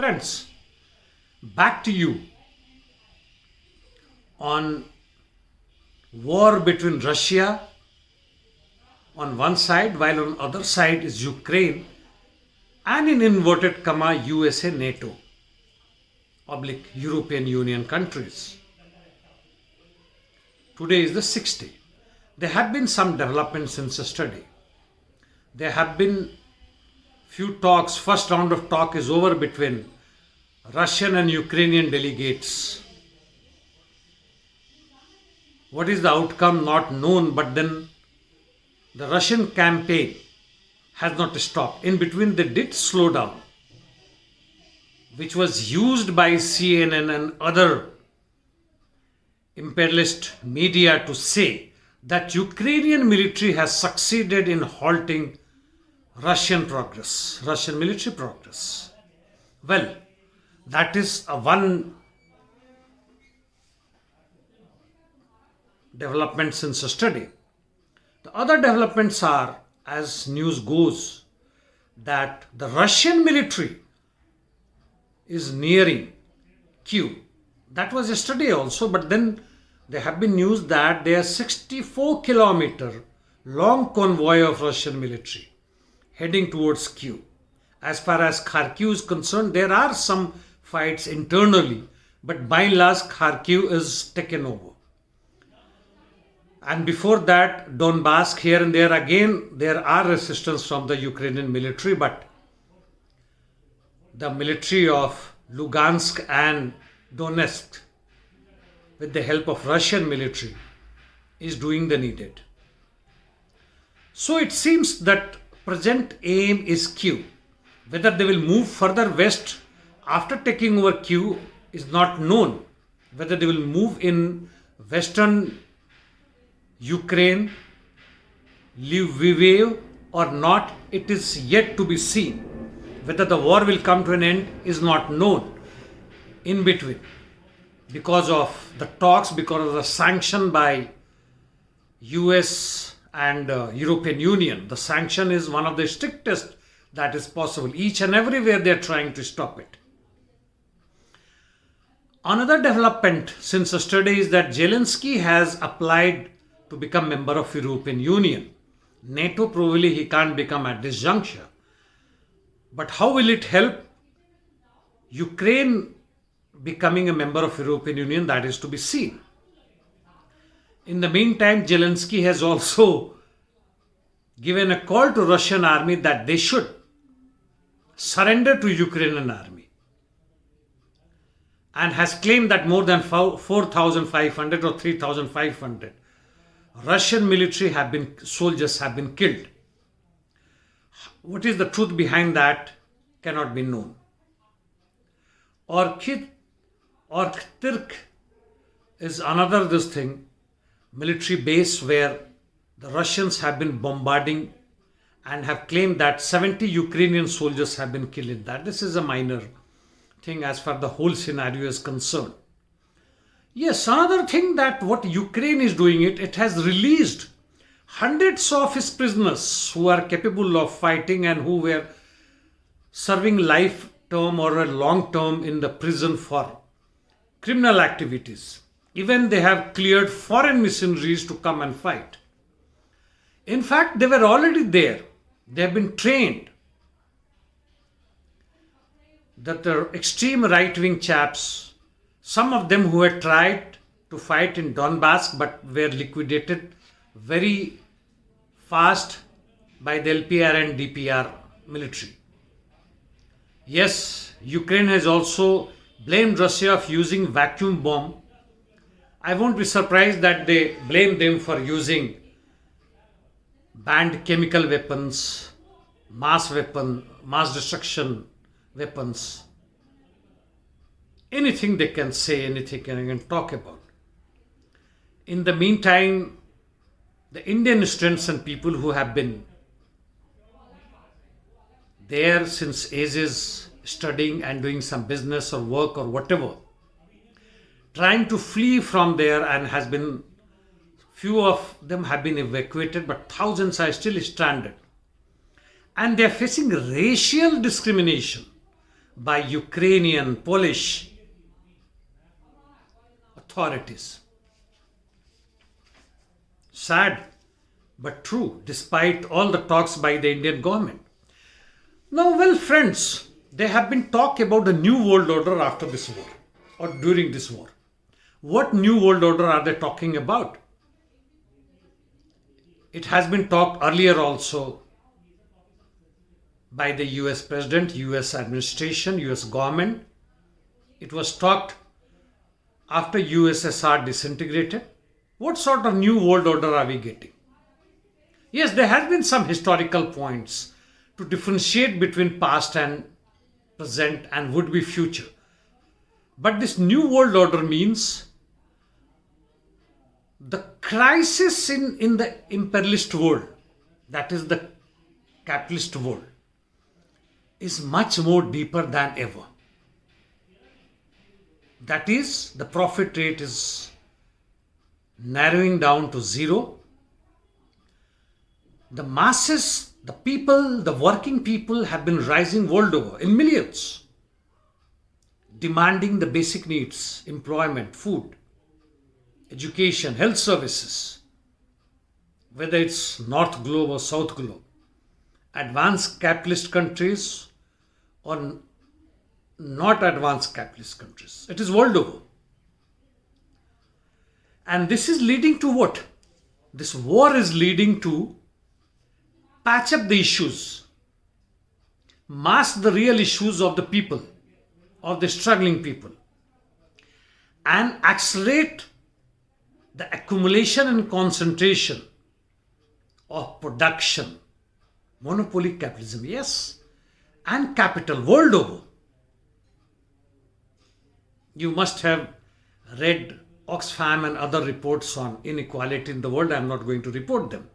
Friends, back to you on war between Russia on one side, while on other side is Ukraine and in inverted comma USA, NATO, oblique European Union countries. Today is the 6th day. There have been some developments since yesterday. There have been few talks. First round of talk is over between Russian and Ukrainian delegates. What is the outcome? Not known, but then the Russian campaign has not stopped. In between they did slow down, which was used by CNN and other imperialist media to say that Ukrainian military has succeeded in halting Russian military progress. Well, that is one development since yesterday. The other developments are, as news goes, that the Russian military is nearing Kyiv. That was yesterday also, but then there have been news that there are 64-kilometer long convoy of Russian military heading towards Kyiv. As far as Kharkiv is concerned, there are some fights internally, but by and large Kharkiv is taken over. And before that, Donbass, here and there again, there are resistance from the Ukrainian military, but the military of Lugansk and Donetsk, with the help of Russian military, is doing the needed. So it seems that present aim is Kyiv. Whether they will move further west after taking over Kyiv is not known. Whether they will move in western Ukraine, Lviv or not, it is yet to be seen. Whether the war will come to an end is not known. In between, because of the talks, because of the sanction by US and European Union, the sanction is one of the strictest that is possible. Each and everywhere they are trying to stop it. Another development since yesterday is that Zelensky has applied to become member of European Union. NATO, probably he can't become at this juncture. But how will it help Ukraine becoming a member of European Union? That is to be seen. In the meantime, Zelensky has also given a call to Russian army that they should surrender to Ukrainian army, and has claimed that more than 4,500 or 3,500 Russian military soldiers have been killed. What is the truth behind that cannot be known. Orkhtirk is another military base where the Russians have been bombarding and have claimed that 70 Ukrainian soldiers have been killed in that. This is a minor thing as far as the whole scenario is concerned. Yes, another thing that what Ukraine is doing, it has released hundreds of its prisoners who are capable of fighting and who were serving life term or a long term in the prison for criminal activities. Even they have cleared foreign missionaries to come and fight. In fact, they were already there. They have been trained. That the extreme right-wing chaps, some of them who had tried to fight in Donbass but were liquidated very fast by the LPR and DPR military. Yes, Ukraine has also blamed Russia of using vacuum bomb. I won't be surprised that they blame them for using banned chemical weapons, mass destruction weapons. Anything they can say, anything they can talk about. In the meantime, the Indian students and people who have been there since ages, studying and doing some business or work or whatever, trying to flee from there, and has been, few of them have been evacuated, but thousands are still stranded. And they are facing racial discrimination by Ukrainian, Polish authorities. Sad but true, despite all the talks by the Indian government. Now, well, friends, there have been talk about the new world order after this war or during this war. What new world order are they talking about? It has been talked earlier also by the US President, US administration, US government. It was talked after USSR disintegrated. What sort of new world order are we getting? Yes, there has been some historical points to differentiate between past and present and would-be future. But this new world order means the crisis in the imperialist world, that is the capitalist world, is much more deeper than ever. That is, the profit rate is narrowing down to zero. The masses, the people, the working people have been rising world over in millions, demanding the basic needs, employment, food, education, health services, whether it's North Globe or South Globe, advanced capitalist countries or not advanced capitalist countries. It is world over. And this is leading to what? This war is leading to patch up the issues, mask the real issues of the people, of the struggling people, and accelerate the accumulation and concentration of production, monopoly capitalism, yes, and capital world over. You must have read Oxfam and other reports on inequality in the world. I am not going to report them.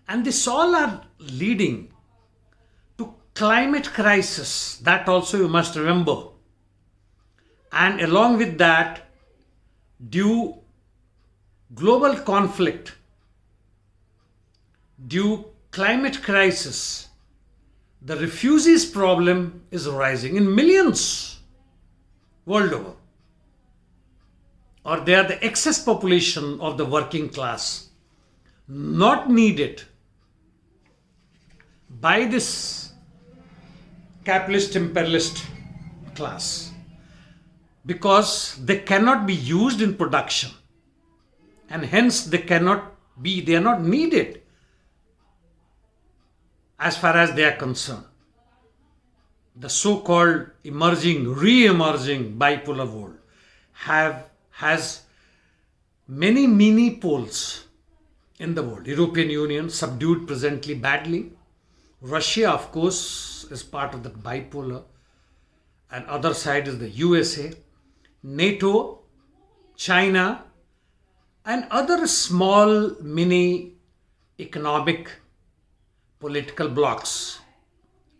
And this all are leading to climate crisis. That also you must remember. And along with that, due global conflict, due climate crisis, the refugees problem is rising in millions world over. Or they are the excess population of the working class, not needed by this capitalist imperialist class, because they cannot be used in production, and hence they are not needed as far as they are concerned. The so-called re-emerging bipolar world has many mini poles in the world. European Union subdued presently badly. Russia, of course, is part of the bipolar, and other side is the USA, NATO, China, and other small mini economic political blocs.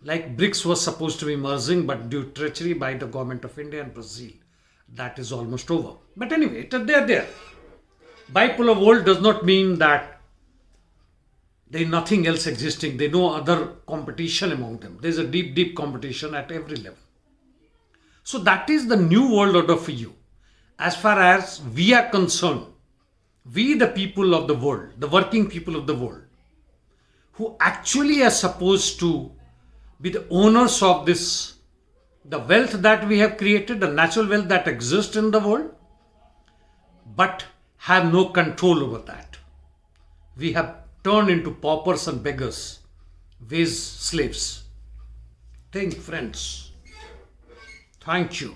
Like BRICS was supposed to be merging, but due to treachery by the government of India and Brazil, that is almost over. But anyway, they are there. Bipolar world does not mean that there is nothing else existing. There is no other competition among them. There is a deep, deep competition at every level. So that is the new world order for you. As far as we are concerned, we the people of the world, the working people of the world, who actually are supposed to be the owners of this, the wealth that we have created, the natural wealth that exists in the world, but have no control over that. We have turned into paupers and beggars, wage slaves. Think, friends. Thank you.